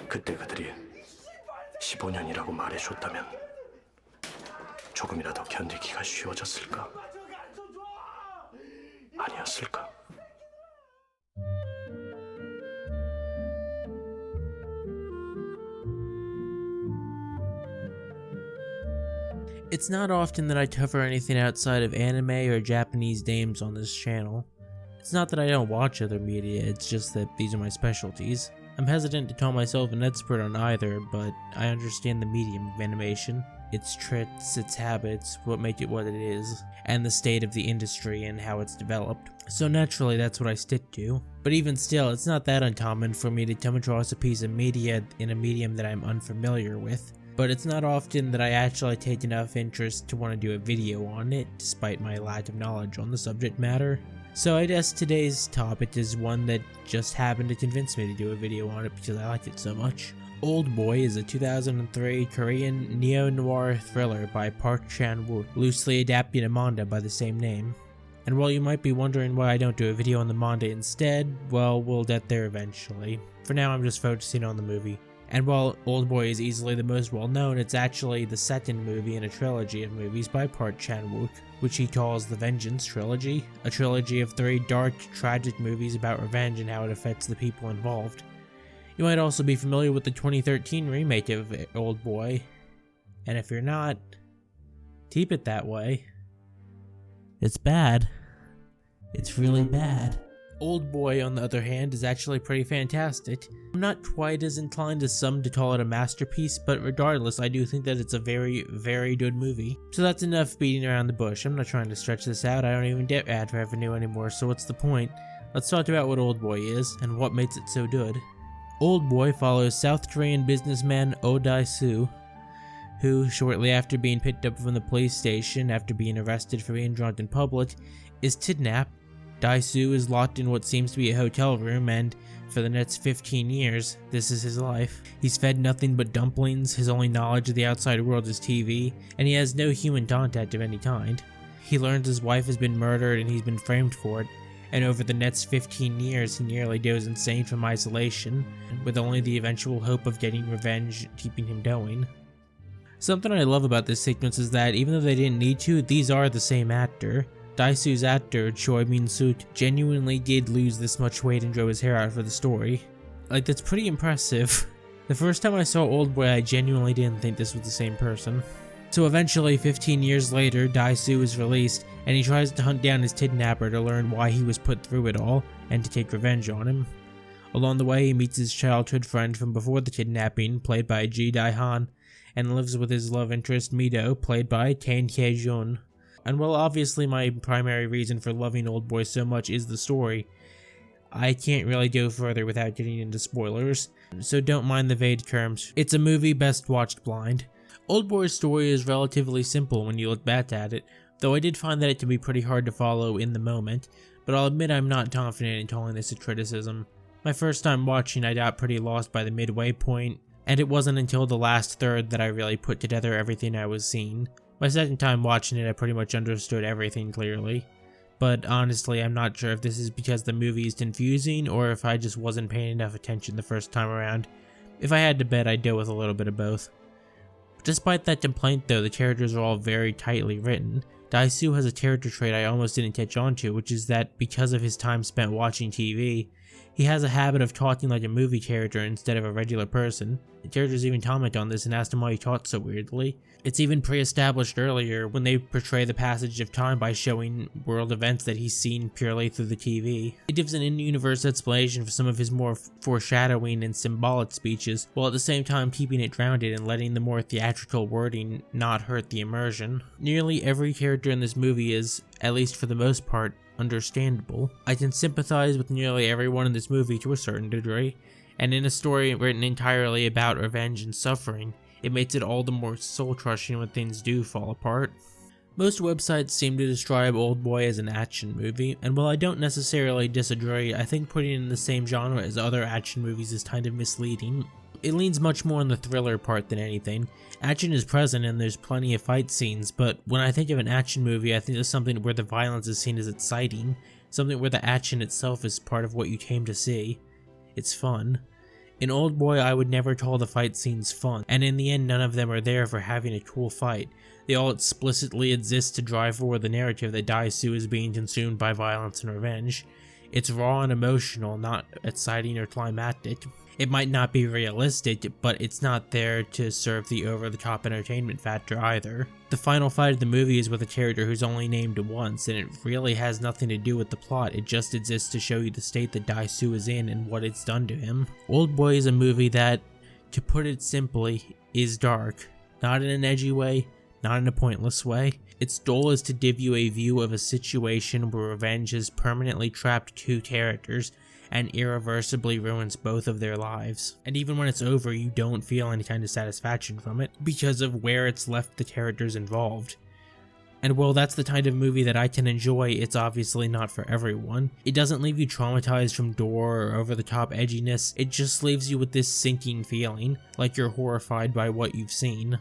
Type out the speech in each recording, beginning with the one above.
그때 그들이 15년이라고 말해줬다면 조금이라도 견디기가 쉬워졌을까? 아니었을까? It's not often that I cover anything outside of anime or Japanese games on this channel. It's not that I don't watch other media, it's just that these are my specialties. I'm hesitant to call myself an expert on either, but I understand the medium of animation, its tricks, its habits, what make it what it is, and the state of the industry and how it's developed. So naturally that's what I stick to. But even still, it's not that uncommon for me to come across a piece of media in a medium that I'm unfamiliar with. But it's not often that I actually take enough interest to want to do a video on it, despite my lack of knowledge on the subject matter. So I guess today's topic is one that just happened to convince me to do a video on it because I liked it so much. Oldboy is a 2003 Korean neo-noir thriller by Park Chan-wook, loosely adapting a manga by the same name. And while you might be wondering why I don't do a video on the manga instead, well, we'll get there eventually. For now I'm just focusing on the movie. And while Oldboy is easily the most well-known, it's actually the second movie in a trilogy of movies by Park Chan-wook, which he calls the Vengeance Trilogy, a trilogy of 3 dark, tragic movies about revenge and how it affects the people involved. You might also be familiar with the 2013 remake of Oldboy, and if you're not, keep it that way. It's bad. It's really bad. Oldboy, on the other hand, is actually pretty fantastic. I'm not quite as inclined as some to call it a masterpiece, but regardless, I do think that it's a very, very good movie. So that's enough beating around the bush. I'm not trying to stretch this out. I don't even get ad revenue anymore, so what's the point? Let's talk about what Oldboy is, and what makes it so good. Oldboy follows South Korean businessman Oh Dae-soo, who, shortly after being picked up from the police station after being arrested for being drunk in public, is kidnapped. Dae-soo is locked in what seems to be a hotel room, and for the next 15 years, this is his life. He's fed nothing but dumplings, his only knowledge of the outside world is TV, and he has no human contact of any kind. He learns his wife has been murdered and he's been framed for it, and over the next 15 years he nearly goes insane from isolation, with only the eventual hope of getting revenge keeping him going. Something I love about this sequence is that even though they didn't need to, these are the same actor. Dae-soo's actor, Choi Min-suk, genuinely did lose this much weight and grow his hair out for the story. Like, that's pretty impressive. The first time I saw Oldboy, I genuinely didn't think this was the same person. So eventually, 15 years later, Dae-soo is released, and he tries to hunt down his kidnapper to learn why he was put through it all, and to take revenge on him. Along the way, he meets his childhood friend from before the kidnapping, played by Ji Dae-han, and lives with his love interest, Mido, played by Tan Kye-jun. And while obviously my primary reason for loving Oldboy so much is the story, I can't really go further without getting into spoilers, so don't mind the vague terms. It's a movie best watched blind. Oldboy's story is relatively simple when you look back at it, though I did find that it to be pretty hard to follow in the moment, but I'll admit I'm not confident in calling this a criticism. My first time watching, I got pretty lost by the midway point, and it wasn't until the last third that I really put together everything I was seeing. My second time watching it, I pretty much understood everything clearly, but honestly, I'm not sure if this is because the movie is confusing or if I just wasn't paying enough attention the first time around. If I had to bet, I'd go with a little bit of both. Despite that complaint though, the characters are all very tightly written. Dae-soo has a character trait I almost didn't catch on to, which is that because of his time spent watching TV, he has a habit of talking like a movie character instead of a regular person. The characters even comment on this and ask him why he talks so weirdly. It's even pre-established earlier when they portray the passage of time by showing world events that he's seen purely through the TV. It gives an in-universe explanation for some of his more foreshadowing and symbolic speeches, while at the same time keeping it grounded and letting the more theatrical wording not hurt the immersion. Nearly every character in this movie is, at least for the most part, understandable. I can sympathize with nearly everyone in this movie to a certain degree, and in a story written entirely about revenge and suffering, it makes it all the more soul-crushing when things do fall apart. Most websites seem to describe Oldboy as an action movie, and while I don't necessarily disagree, I think putting it in the same genre as other action movies is kind of misleading. It leans much more on the thriller part than anything. Action is present and there's plenty of fight scenes, but when I think of an action movie, I think of something where the violence is seen as exciting, something where the action itself is part of what you came to see. It's fun. In Oldboy, I would never call the fight scenes fun, and in the end none of them are there for having a cool fight. They all explicitly exist to drive forward the narrative that Daisu is being consumed by violence and revenge. It's raw and emotional, not exciting or climactic. It might not be realistic, but it's not there to serve the over-the-top entertainment factor either. The final fight of the movie is with a character who's only named once, and it really has nothing to do with the plot. It just exists to show you the state that Daisu is in and what it's done to him. Oldboy is a movie that, to put it simply, is dark. Not in an edgy way, not in a pointless way. Its goal is to give you a view of a situation where revenge has permanently trapped two characters and irreversibly ruins both of their lives. And even when it's over, you don't feel any kind of satisfaction from it because of where it's left the characters involved. And while that's the kind of movie that I can enjoy, it's obviously not for everyone. It doesn't leave you traumatized from gore or over-the-top edginess, it just leaves you with this sinking feeling, like you're horrified by what you've seen.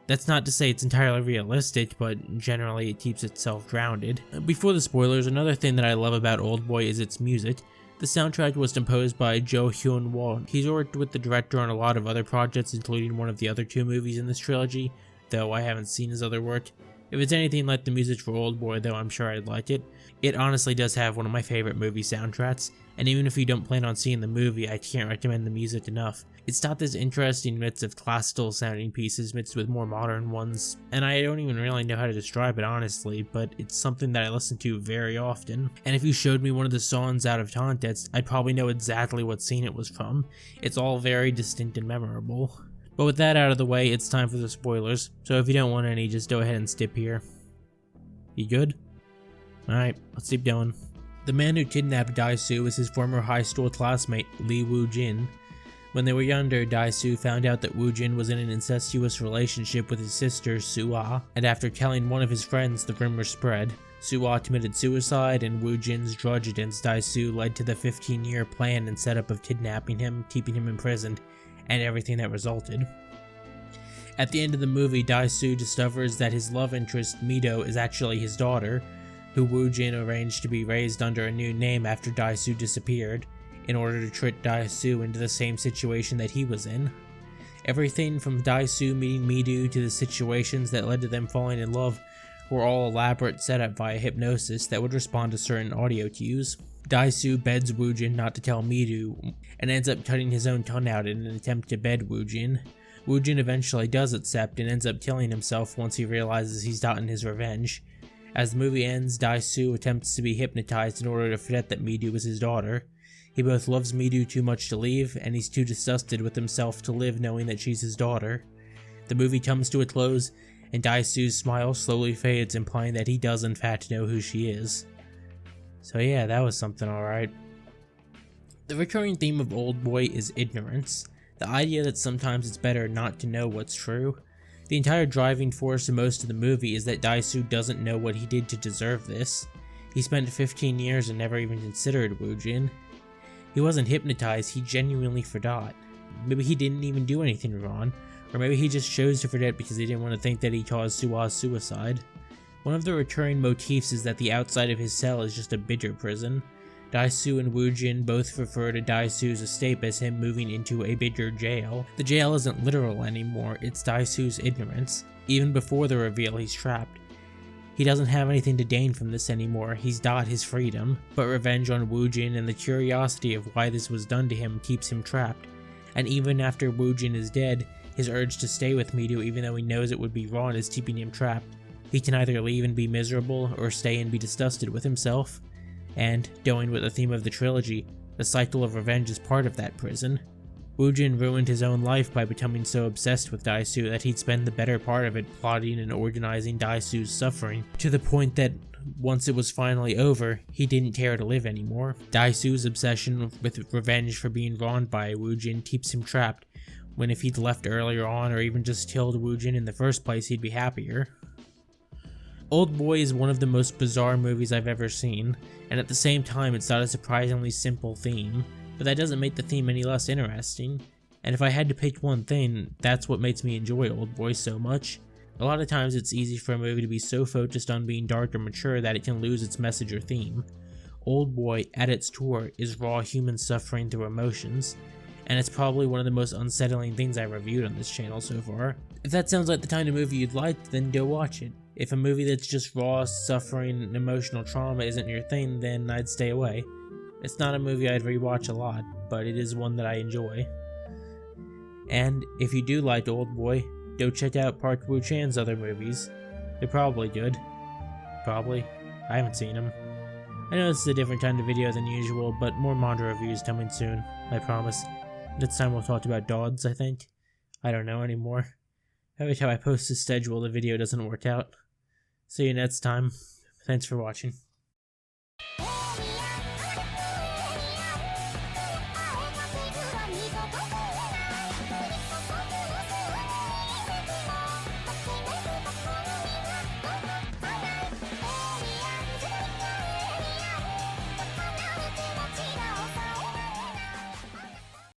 That's not to say it's entirely realistic, but generally it keeps itself grounded. Before the spoilers, another thing that I love about Oldboy is its music. The soundtrack was composed by Jo Hyun-woo. He's worked with the director on a lot of other projects, including one of the other two movies in this trilogy, though I haven't seen his other work. If it's anything like the music for Oldboy, though, I'm sure I'd like it. It honestly does have one of my favorite movie soundtracks, and even if you don't plan on seeing the movie, I can't recommend the music enough. It's got this interesting mix of classical sounding pieces mixed with more modern ones, and I don't even really know how to describe it honestly, but it's something that I listen to very often. And if you showed me one of the songs out of context, I'd probably know exactly what scene it was from. It's all very distinct and memorable. But with that out of the way, it's time for the spoilers, so if you don't want any, just go ahead and skip here. You good? Alright, let's keep going. The man who kidnapped Daisu is his former high school classmate, Lee Woo-jin. When they were younger, Daisu found out that Woo-jin was in an incestuous relationship with his sister, Soo-ah, and after telling one of his friends, the rumor spread. Soo-ah committed suicide, and Woo-jin's grudge against Daisu led to the 15-year plan and setup of kidnapping him, keeping him imprisoned, and everything that resulted. At the end of the movie, Daisu discovers that his love interest, Mido, is actually his daughter, who Woo-jin arranged to be raised under a new name after Daisu disappeared, in order to trick Daisu into the same situation that he was in. Everything from Daisu meeting Mido to the situations that led to them falling in love were all elaborate setup via hypnosis that would respond to certain audio cues. Daisu begs Woo-jin not to tell Mido, and ends up cutting his own tongue out in an attempt to bed Woo-jin. Woo-jin eventually does accept and ends up killing himself once he realizes he's gotten his revenge. As the movie ends, Daisu attempts to be hypnotized in order to forget that Mido is his daughter. He both loves Mido too much to leave, and he's too disgusted with himself to live knowing that she's his daughter. The movie comes to a close, and Daisu's smile slowly fades, implying that he does in fact know who she is. So yeah, that was something alright. The recurring theme of Oldboy is ignorance, the idea that sometimes it's better not to know what's true. The entire driving force of most of the movie is that Daisu doesn't know what he did to deserve this. He spent 15 years and never even considered Woo-jin. He wasn't hypnotized, he genuinely forgot. Maybe he didn't even do anything wrong, or maybe he just chose to forget because he didn't want to think that he caused Soo-ah's suicide. One of the recurring motifs is that the outside of his cell is just a bigger prison. Daisu and Woo-jin both refer to Daisu's escape as him moving into a bigger jail. The jail isn't literal anymore, it's Daisu's ignorance. Even before the reveal, he's trapped. He doesn't have anything to gain from this anymore, he's got his freedom, but revenge on Woo-jin and the curiosity of why this was done to him keeps him trapped. And even after Woo-jin is dead, his urge to stay with Mido even though he knows it would be wrong is keeping him trapped. He can either leave and be miserable, or stay and be disgusted with himself. And, going with the theme of the trilogy, the cycle of revenge is part of that prison. Woo-jin ruined his own life by becoming so obsessed with Daisu that he'd spend the better part of it plotting and organizing Daisu's suffering, to the point that once it was finally over, he didn't care to live anymore. Daisu's obsession with revenge for being wronged by Woo-jin keeps him trapped, when if he'd left earlier on or even just killed Woo-jin in the first place, he'd be happier. Oldboy is one of the most bizarre movies I've ever seen, and at the same time it's got a surprisingly simple theme, but that doesn't make the theme any less interesting. And if I had to pick one thing, that's what makes me enjoy Oldboy so much. A lot of times it's easy for a movie to be so focused on being dark or mature that it can lose its message or theme. Oldboy, at its core, is raw human suffering through emotions, and it's probably one of the most unsettling things I've reviewed on this channel so far. If that sounds like the kind of movie you'd like, then go watch it. If a movie that's just raw suffering and emotional trauma isn't your thing, then I'd stay away. It's not a movie I'd rewatch a lot, but it is one that I enjoy. And if you do like Oldboy, go check out Park Woo-chan's other movies. They're probably good. Probably. I haven't seen them. I know this is a different kind of video than usual, but more manga reviews coming soon, I promise. This time we'll talk about dogs, I think. I don't know anymore. Every time I post a schedule, the video doesn't work out. See you next time. Thanks for watching.